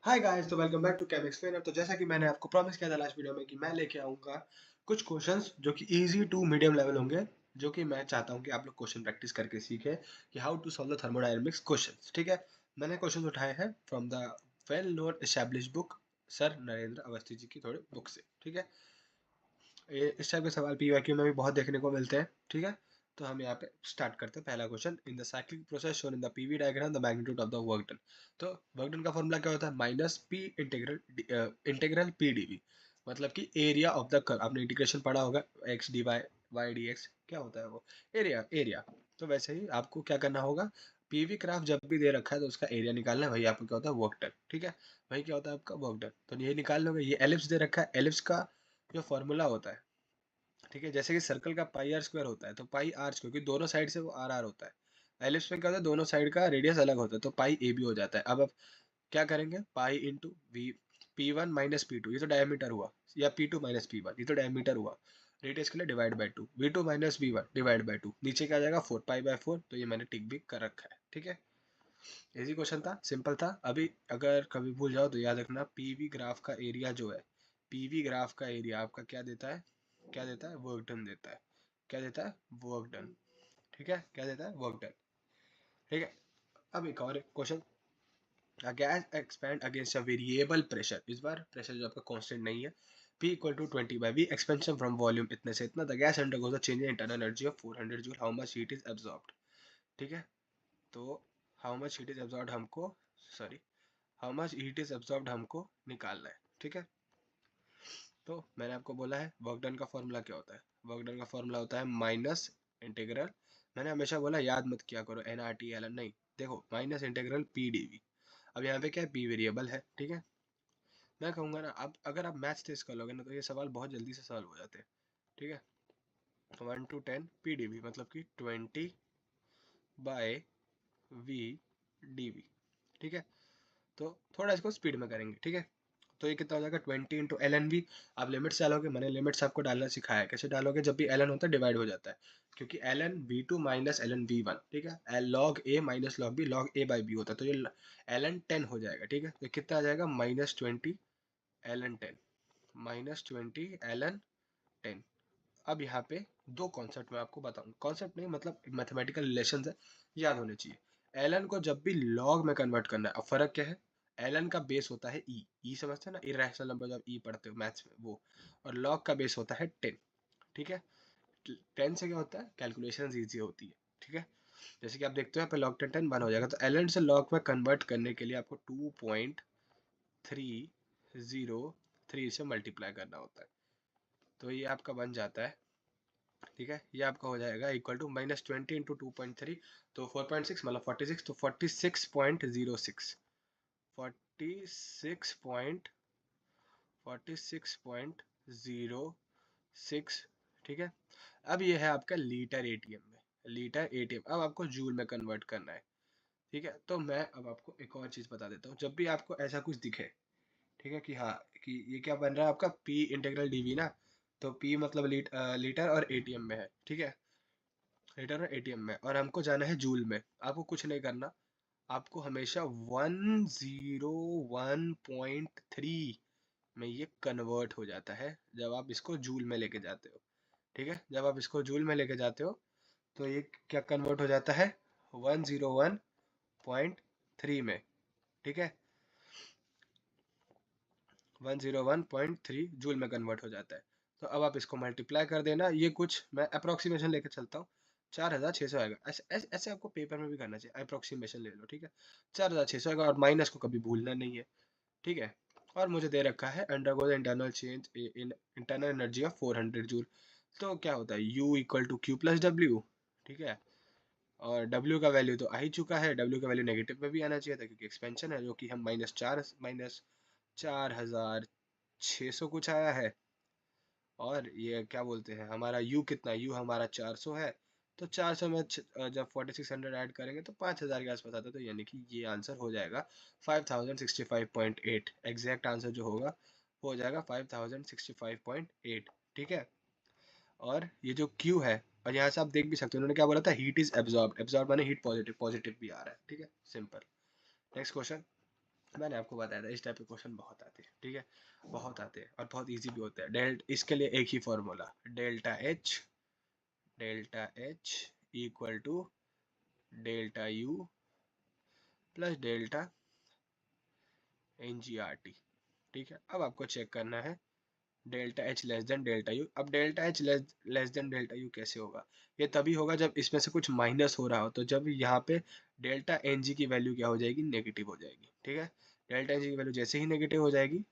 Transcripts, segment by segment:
हाय guys, तो welcome back to chem explainer. तो जैसा कि मैंने आपको प्रॉमिस किया था लास्ट वीडियो में कि मैं लेके आऊँगा कुछ क्वेश्चंस जो कि इजी टू मीडियम लेवल होंगे, जो कि मैं चाहता हूँ कि आप लोग क्वेश्चन प्रैक्टिस करके सीखें कि how to solve the thermodynamics questions. ठीक है, मैंने क्वेश्चंस उठाए हैं from the well known establish book sir Narendra Awasthi ji की थोड़ी बुक से। ठीक है, इस टाइप के सवाल पीवाईक्यू में भी बहुत देखने को मिलते हैं। ठीक है, तो हम यहाँ पे स्टार्ट करते हैं। पहला question, in the cyclic process shown in the PV diagram the magnitude of the work done. तो वर्क डन का फॉर्मूला क्या होता है? Minus P integral P dV, मतलब कि एरिया ऑफ द कर्व। आपने इंटीग्रेशन पढ़ा होगा, x d y d x, क्या होता है वो? एरिया। एरिया। तो वैसे ही आपको क्या करना होगा, पीवी ग्राफ जब भी दे रखा है तो उसका एरिया निकालना है, वही आपको क्या होता है? Work done. ठीक है, वही क्या होता है आपका? Work done. तो ये निकाल लोगे। ये एलिप्स दे रखा है, एलिप्स का जो फॉर्मूला होता है, ठीक है, जैसे कि सर्कल का पाई आर स्क्वायर होता है, तो पाई आर स्क्वायर, क्योंकि दोनों साइड से वो आर आर होता है। एलिप्स में क्या होता है? दोनों साइड का रेडियस अलग होता है, तो पाई ए बी हो जाता है। अब क्या करेंगे? Pi into V, P one minus P two, ये तो डायमीटर हुआ, या P two minus P one, ये तो डायमीटर हुआ। रेडियस के लिए divide by two, V two minus V one divide by two, नीचे क्या आ जाएगा? Four pi by four. तो ये मैंने टिक भी कर रखा है। ठीक है, इजी क्वेश्चन था, सिंपल था। अभी अगर कभी भूल जाओ तो याद रखना, पीवी ग्राफ का एरिया जो है, पीवी ग्राफ का एरिया आपका क्या देता है? क्या देता है? वर्क डन देता है। क्या देता है? Work done. ठीक है, क्या देता है? Work done. ठीक है, अब एक और question, a gas expand against a variable pressure। इस बार प्रेशर जो आपका कांस्टेंट नहीं है। P equal to 20 by V expansion from volume इतने से इतना, the gas undergoes a change in internal energy of 400 joule, how much heat is absorbed. ठीक है, तो how much heat is absorbed हमको, sorry, how much heat is absorbed हमको निकालना है। ठीक है, तो मैंने आपको बोला है वर्क डन का फॉर्मूला क्या होता है? वर्क डन का फॉर्मूला होता है माइनस इंटीग्रल, मैंने हमेशा बोला याद मत किया करो n R T l n, नहीं, देखो, minus integral P d V. अब यहाँ पे क्या है? पी वेरिएबल है। ठीक है, मैं कहूँगा ना, अब अगर आप मैथ्स टेस्ट कर लोगे ना तो ये सवाल बहुत जल्दी से सॉल्व हो जाते हैं। ठीक है, 1 to 10 पी डी वी मतलब कि 20/V डी वी। ठीक है, तो थोड़ा इसको स्पीड में करेंगे। ठीक है, तो ये कितना हो जाएगा? 20 × LNV। आप लिमिट्स डालोगे, मैंने लिमिट्स आपको डालना सिखाया है। कैसे डालोगे? जब भी एल एन होता है डिवाइड हो जाता है, क्योंकि l n V two minus l n V one, ठीक है, l log a minus log b log a by b होता है, तो ये एल एन 10 हो जाएगा। ठीक है, तो कितना आ जाएगा? -20 ln 10, -20 ln 10। अब यहाँ पे दो कॉन्सेप्ट मैं आपको बताऊँ, कॉन्सेप्ट नहीं मतलब मैथमेटिकल रिलेशन है, याद होने चाहिए। एल एन को जब भी लॉग में कन्वर्ट करना है, अब फर्क क्या है? एल एन का बेस होता है ई, ई समझते हैं ना, इरेशनल नंबर जब ई पढ़ते हो मैथ्स में वो, और लॉग का बेस होता है 10। ठीक है, 10 से क्या होता है? कैलकुलेशन ईजी होती है। ठीक है, जैसे कि आप देखते हो यहाँ पे लॉग 10 1 हो जाएगा, तो एल एन से लॉग में कन्वर्ट करने के लिए आपको 2.303 से मल्टीप्लाई करना होता है, तो ये आपका बन जाता है। ठीक है, ये आपका हो जाएगा इक्वल टू -20 × 2.3, तो 4.6 मतलब 46, तो 46.06, 46.06। ठीक है, अब ये है आपका लीटर एटीएम में, लीटर एटीएम। अब आपको जूल में कन्वर्ट करना है। ठीक है, तो मैं अब आपको एक और चीज़ बता देता हूँ, जब भी आपको ऐसा कुछ दिखे, ठीक है, कि हाँ, कि ये क्या बन रहा है आपका? पी इंटीग्रल डीवी ना, तो पी मतलब लीटर और एटीएम में है। ठीक है, लीटर और एटीएम में, और हमको जाना है जूल में। आपको कुछ नहीं करना, आपको हमेशा 101.3 में ये कन्वर्ट हो जाता है जब आप इसको जूल में लेके जाते हो। ठीक है, जब आप इसको जूल में लेके जाते हो तो ये क्या कन्वर्ट हो जाता है? 101.3 में। ठीक है, 101.3 जूल में कन्वर्ट हो जाता है। तो अब आप इसको मल्टीप्लाई कर देना, ये कुछ मैं अप्रोक्सीमेशन लेके चलता हूँ, 4600 आएगा। ऐसे ऐसे ऐसे आपको पेपर में भी करना चाहिए, अप्रोक्सीमेशन ले लो। ठीक है, 4600 आएगा, और माइनस को कभी भूलना नहीं है। ठीक है, और मुझे दे रखा है undergoes internal change in internal energy of 400 joule. तो क्या होता है? U equal to Q plus W. ठीक है, और W का वैल्यू तो आ ही चुका है, W का वैल्यू नेगेटिव में भी आना चाहिए था, क्योंकि एक्सपेंशन है, जो कि हम -4600 कुछ आया है। और ये क्या बोलते हैं, हमारा U कितना? U हमारा 400 है, तो 400 में जब 4600 ऐड करेंगे तो 5000 के आसपास आता है, तो यानी कि ये आंसर हो जाएगा 5065.8। एग्जैक्ट आंसर जो होगा वो हो जाएगा 5065.8। ठीक है, और ये जो Q है, और यहाँ से आप देख भी सकते हो उन्होंने क्या बोला था? हीट इज एब्जॉर्ब, एब्जॉर्ब माने हीट पॉजिटिव, पॉजिटिव भी आ रहा है। ठीक है, सिंपल। नेक्स्ट क्वेश्चन, मैंने आपको बताया था इस टाइप के क्वेश्चन बहुत आते हैं, ठीक है, बहुत आते हैं और बहुत इजी भी होते हैं। इसके लिए एक ही formula, delta H equal to delta U plus delta NGRT, ठीक है। अब आपको चेक करना है delta H less than delta U. अब delta H less than delta U कैसे होगा? ये तभी होगा जब इसमें से कुछ माइनस हो रहा हो, तो जब यहाँ पे डेल्टा एन जी की वैल्यू क्या हो जाएगी? नेगेटिव हो जाएगी, ठीक है। डेल्टा एन जी की वैल्यू जैसे ही नेगेटिव हो जाएगी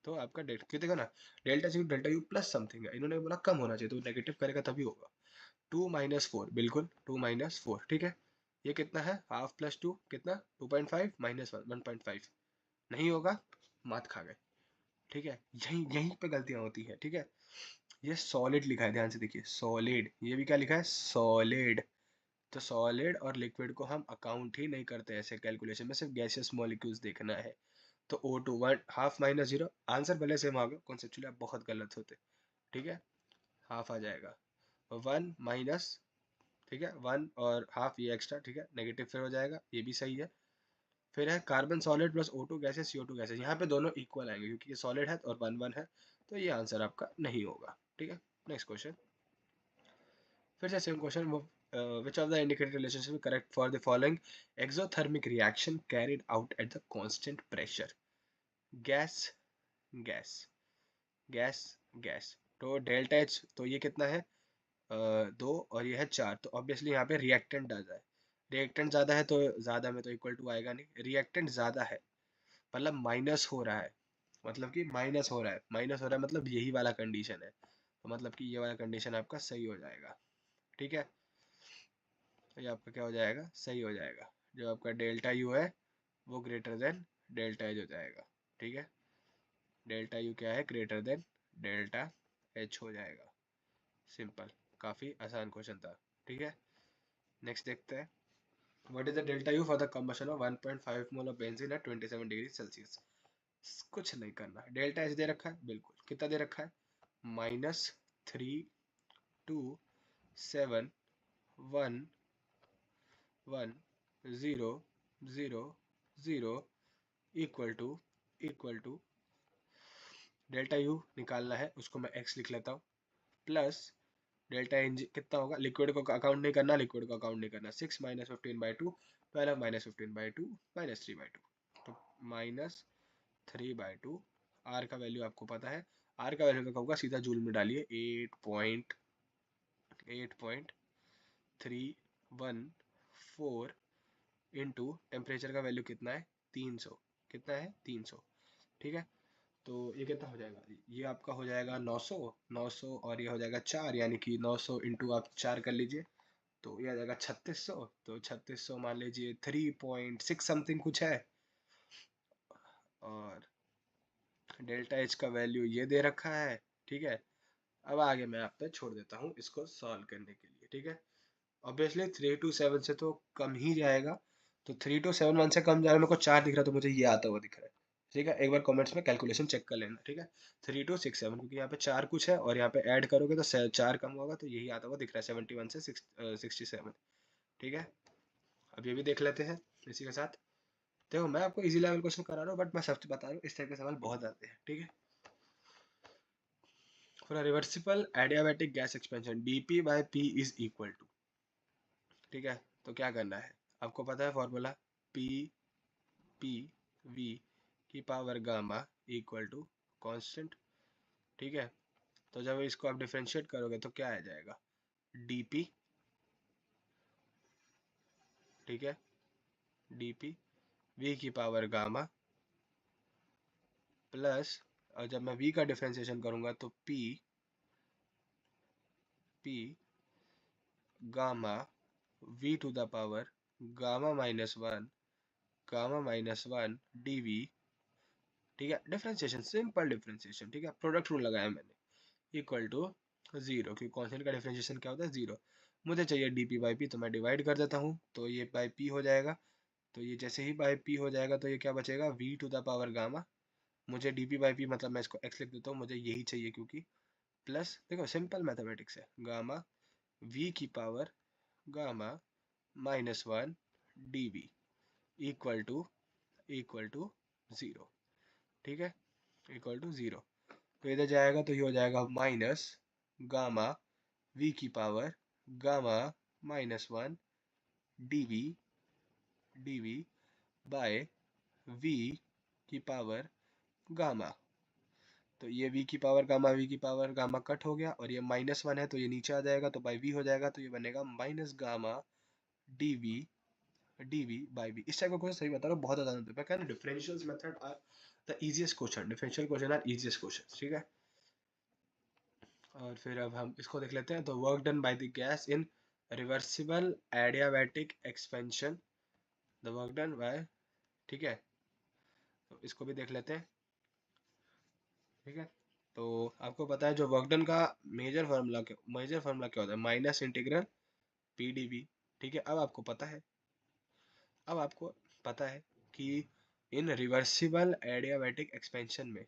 तो आपका क्यों देखो ना, delta G delta U plus something है, इन्होंने बोला कम होना चाहिए, तो नेगेटिव करेगा तभी होगा। 2 - 4, बिल्कुल 2 - 4, ठीक है। ये कितना है? हाफ प्लस टू कितना? 2.5 माइनस 1 1.5, नहीं होगा, मात खा गए, ठीक है। यहीं यहीं पे गलतियां होती है, ठीक है। ये सॉलिड लिखा है, ध्यान से देखिए, सॉलिड, ये भी क्या लिखा है? सॉलिड। तो सॉलिड और लिक्विड को हम अकाउंट ही नहीं करते ऐसे कैलकुलेशन में, सिर्फ गैसियस मॉलिक्यूल्स देखना है। तो O2 1 half minus zero, answer भले सेम आ गया, कॉन्सेप्चुअली आप बहुत गलत होते, ठीक है। हाफ आ जाएगा 1 माइनस, ठीक है, 1 और हाफ ये एक्स्ट्रा, ठीक है, नेगेटिव फिर हो जाएगा, ये भी सही है। फिर है carbon solid plus O2 gases CO2 gases, यहाँ पे दोनों इक्वल आएंगे क्योंकि ये सॉलिड है और 1 1 है, तो ये आंसर आपका नहीं होगा, ठीक है। नेक्स्ट क्वेश्चन, फिर से same question, which of the indicated relationship is correct for the following exothermic reaction carried out at the constant pressure? Gas, gas, gas, gas. तो डेल्टा एच, तो ये कितना है? 2 और ये है 4, तो ऑब्वियसली यहाँ पे रिएक्टेंट ज़्यादा है। रिएक्टेंट ज़्यादा है तो ज़्यादा में तो इक्वल टू आएगा नहीं, रिएक्टेंट ज़्यादा है मतलब माइनस हो रहा है, मतलब कि माइनस हो रहा है, माइनस हो रहा है मतलब यही वाला कंडीशन है, तो मतलब कि ये वाला कंडीशन आपका सही हो जाएगा, ठीक है। तो ये आपका क्या हो जाएगा? सही हो जाएगा। जो आपका डेल्टा यू है वो ग्रेटर देन डेल्टा एच हो जाएगा, ठीक है। डेल्टा यू क्या है? ग्रेटर देन डेल्टा एच हो जाएगा। सिंपल, काफ़ी आसान क्वेश्चन था, ठीक है। नेक्स्ट देखते हैं, what is the delta U for the combustion of 1.5 mole of benzene at 27 degree Celsius? कुछ नहीं करना, डेल्टा एच दे रखा है, बिल्कुल कितना दे रखा है? -3, 2, 7, 1 1 0 0 इक्वल टू डेल्टा यू निकालना है, उसको मैं x लिख लेता हूँ, प्लस डेल्टा एन जी कितना होगा? लिक्विड को अकाउंट नहीं करना, लिक्विड को अकाउंट नहीं करना, 6 - 15/2, 12 - 15/2 -3/2, तो -3/2। आर का वैल्यू आपको पता है, आर का वैल्यू का होगा, सीधा जूल में डालिए, 8.3114 इंटू टेम्परेचर का वैल्यू कितना है? 300, कितना है? 300, ठीक है। तो ये कितना हो जाएगा? ये आपका हो जाएगा 900, 900 और ये हो जाएगा 4, यानी कि 900 इंटू आप 4 कर लीजिए, तो ये आ जाएगा 3600, तो 3600 मान लीजिए 3.6 समथिंग कुछ है, और डेल्टा एच का वैल्यू ये दे रखा है, ठीक है। अब आगे मैं आप पे छोड़ देता हूँ इसको सॉल्व करने के लिए, ठीक है। ऑब्वियसली 3 to 7 से तो कम ही जाएगा, तो 3 to 7 1 से कम जा रहा है, मेरे को 4 दिख रहा है, तो मुझे ये आता हुआ दिख रहा है, ठीक है। एक बार कमेंट्स में कैलकुलेशन चेक कर लेना, ठीक है। 3 to 6 7, क्योंकि यहाँ पे 4 कुछ है और यहाँ पे ऐड करोगे तो 4 कम होगा, तो यही आता हुआ दिख रहा है 71 से 67, ठीक है। अब ये भी देख लेते हैं इसी के साथ। देखो मैं आपको इजी लेवल क्वेश्चन करा रहा हूँ, बट मैं सच बता रहा हूँ, इस टाइप के सवाल बहुत आते हैं, ठीक है। For a reversible adiabatic gas expansion dP/P is equal to, ठीक है। तो क्या करना है? आपको पता है फॉर्मूला, P P V की power gamma equal to constant, ठीक है। तो जब इसको आप डिफरेंशिएट करोगे तो क्या आ जाएगा? dP, ठीक है, dP V की पावर गामा प्लस, और जब मैं V का डिफरेंशिएशन करूंगा तो P gamma V to the power gamma -1 dV, ठीक है। डिफरेंशिएशन, सिंपल डिफरेंशिएशन, ठीक है, प्रोडक्ट रूल लगाया मैंने, इक्वल टू 0, क्योंकि कॉन्स्टेंट का डिफरेंशिएशन क्या होता है? 0। मुझे चाहिए dP/P, तो मैं डिवाइड कर देता हूँ, तो ये बाई P हो जाएगा, तो ये जैसे ही बाई P हो जाएगा तो ये क्या बचेगा? V to the power gamma, मुझे dP/P मतलब मैं इसको x लिख देता हूँ, मुझे यही चाहिए, क्योंकि प्लस देखो सिंपल मैथमेटिक्स है, गामा V की power gamma -1 dV equal to 0, ठीक है, इक्वल टू 0। तो इधर जाएगा तो ये हो जाएगा माइनस गामा v की power gamma -1 dv dv by v की पावर गामा। तो ये v की पावर गामा कट हो गया और ये -1 है तो ये नीचे आ जाएगा तो बाई v हो जाएगा, तो ये बनेगा minus gamma dv by v। इस टाइप का क्वेश्चन सही बता रहा हूँ, बहुत आसान होता है। Differential method are the easiest question, differential question are easiest question, ठीक है। और फिर अब हम इसको देख लेते हैं। तो work done by the gas in reversible adiabatic expansion, the work done by, ठीक है। तो इसको भी देख लेते हैं, ठीक है। तो आपको पता है जो वर्क डन का मेजर फार्मूला क्या होता है, minus integral P d V, ठीक है। अब आपको पता है कि इन रिवर्सिबल एडियाबैटिक एक्सपेंशन में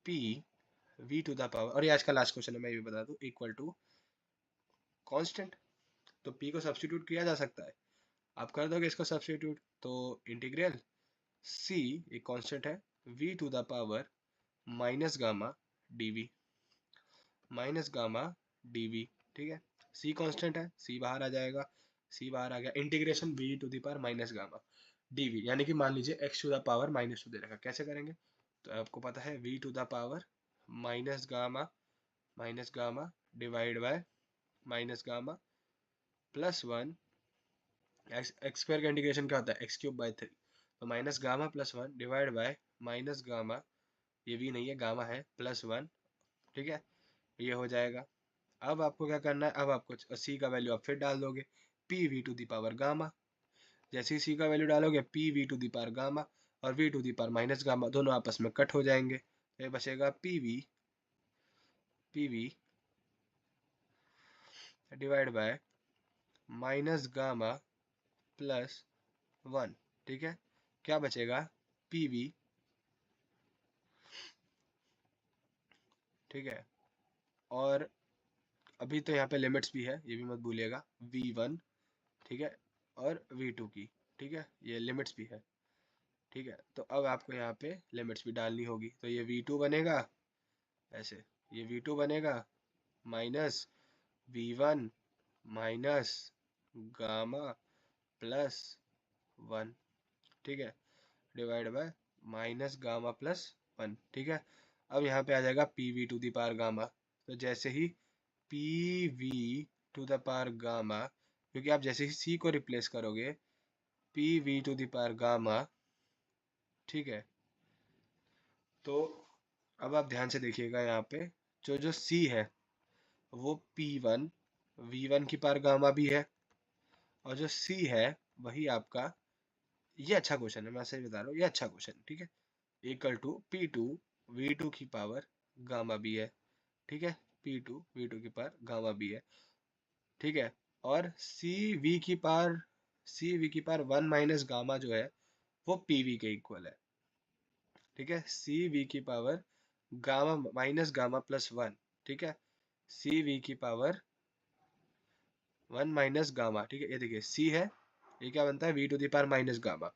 P V to the power, और ये आज का लास्ट क्वेश्चन है मैं ये भी बता दूं, इक्वल टू कांस्टेंट। तो p को सब्स्टिट्यूट किया जा सकता है, आप कर दोगे इसको सब्स्टिट्यूट, तो इंटीग्रल c एक कांस्टेंट है v to the power minus gamma dv ठीक है। c कांस्टेंट है, c बाहर आ जाएगा, c बाहर आ गया, integration v to the power minus gamma dv, यानी कि मान लीजिए x टू द पावर -2 दे रखा, कैसे करेंगे। तो आपको पता है v to the power minus gamma divide by minus gamma +1, x square का इंटीग्रेशन क्या होता है x³/3, तो minus gamma +1 divide by minus gamma, ये v नहीं है गामा है, +1, ठीक है, ये हो जाएगा। अब आपको क्या करना है, अब आपको c का वैल्यू आप फिर डाल दोगे, P V to the power gamma, जैसे ही c का वैल्यू डालोगे P V to the power gamma और v to the power minus gamma दोनों आपस में कट हो जाएंगे, तो ये बचेगा P V divide by minus gamma +1, ठीक है। क्या बचेगा, पी वी, ठीक है। और अभी तो यहाँ पे लिमिट्स भी है, ये भी मत भूलिएगा, v1, ठीक है, और v2 की, ठीक है, ये लिमिट्स भी है, ठीक है। तो अब आपको यहाँ पे लिमिट्स भी डालनी होगी, तो ये v2 बनेगा ऐसे, ये v2 बनेगा माइनस v1 माइनस गामा +1, ठीक है, डिवाइड बाय माइनस गामा +1, ठीक है। अब यहाँ पे आ जाएगा P V to the power gamma, तो जैसे ही P V to the power gamma, क्योंकि आप जैसे ही सी को रिप्लेस करोगे P V to the power gamma, ठीक है। तो अब आप ध्यान से देखिएगा, यहाँ पे जो सी है वो P1 V1 की पावर गामा भी है, और जो C है वही आपका, ये अच्छा क्वेश्चन है, मैं सही बता रहा हूँ, ये अच्छा क्वेश्चन, ठीक है, इक्वल टू P2 V2 की पावर गामा भी है, ठीक है, P2 V2 की पावर गामा भी है, ठीक है। और सी वी की पावर 1 माइनस गामा जो है वो PV के इक्वल है, ठीक है, सी वी की पावर गामा माइनस गामा +1, ठीक है, सी वी की पावर 1 माइनस गामा, ठीक है। ये देखिए सी है, ये क्या बनता है v to the power minus gamma,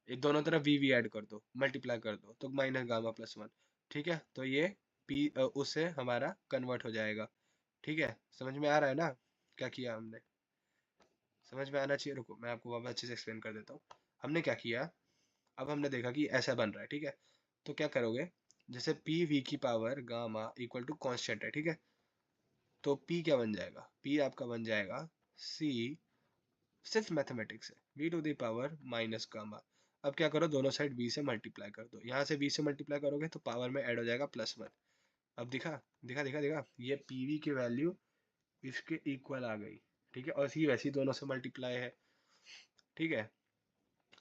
ये दोनों तरफ वी ऐड कर दो, मल्टीप्लाई कर दो, तो माइनस गामा +1, ठीक है। तो ये p उससे हमारा कन्वर्ट हो जाएगा, ठीक है। समझ में आ रहा है ना क्या किया हमने, समझ में आना चाहिए। रुको मैं आपको वापस अच्छे से एक्सप्लेन कर देता हूँ। हमने क्या किया, अब हमने देखा कि ऐसा बन रहा है, ठीक है। तो क्या करोगे, जैसे पी वी की power gamma equal to constant है, ठीक है, तो p क्या बन जाएगा, p आपका बन जाएगा c, सिर्फ मैथमेटिक्स है, v to the power minus gamma. अब क्या करो, दोनों साइड v से मल्टीप्लाई कर दो, यहाँ से v से मल्टीप्लाई करोगे तो पावर में ऐड हो जाएगा +1। अब दिखा दिखा दिखा दिखा, ये pv की वैल्यू इसके इक्वल आ गई, ठीक है, और सी वैसी दोनों से मल्टीप्लाई है, ठीक है।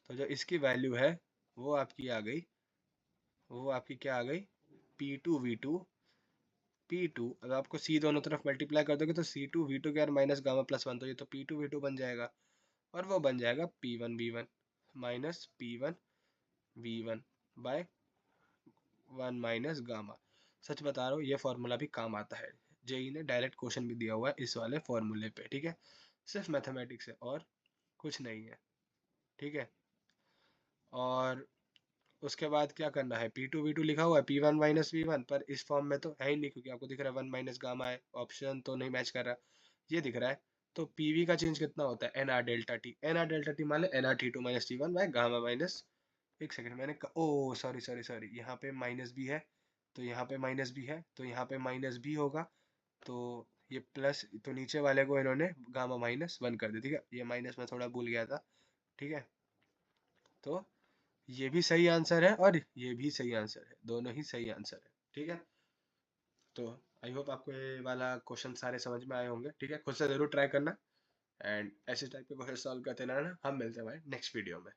तो जो इसकी वैल्यू है वो आपकी आ गई, वो आपकी क्या आ गई, P2 अगर आपको C दोनों तरफ मल्टीप्लाई कर दोगे तो C2 V2 के यार माइनस गामा +1, तो ये तो P2 V2 बन जाएगा, और वो बन जाएगा P1 V1 minus P1 V1 by 1 minus gamma. सच बता रहा हूँ ये फॉर्मूला भी काम आता है, जेई ने डायरेक्ट क्वेश्चन भी दिया हुआ है इस वाले फॉर्मूले पे, ठीक है, सिर्फ मैथमेटिक्स है और कुछ नहीं है, ठीक है। और उसके बाद क्या करना है, P2 V2 लिखा हुआ है, P1 माइनस V1, पर इस फॉर्म में तो है ही नहीं क्योंकि आपको दिख रहा है 1 माइनस गामा है, ऑप्शन तो नहीं मैच कर रहा, ये दिख रहा है। तो PV का चेंज कितना होता है, NR delta T, NR delta T मान ले NR T2 minus T1 by gamma minus, एक सेकंड मैंने ओ सॉरी सॉरी सॉरी, यहाँ पे माइनस भी है, तो यहाँ पे माइनस भी है, तो यहाँ पे माइनस भी होगा, तो ये प्लस, तो नीचे वाले को इन्होंने गामा माइनस 1 कर दिया, ठीक है, ये माइनस मैं थोड़ा भूल गया था, ठीक है। तो ये भी सही आंसर है और ये भी सही आंसर है, दोनों ही सही आंसर है, ठीक है। तो आई होप आपको ये वाला क्वेश्चन सारे समझ में आए होंगे, ठीक है, खुद से जरूर ट्राई करना, एंड ऐसे टाइप के क्वेश्चन सॉल्व करते रहना। हम मिलते हैं भाई नेक्स्ट वीडियो में।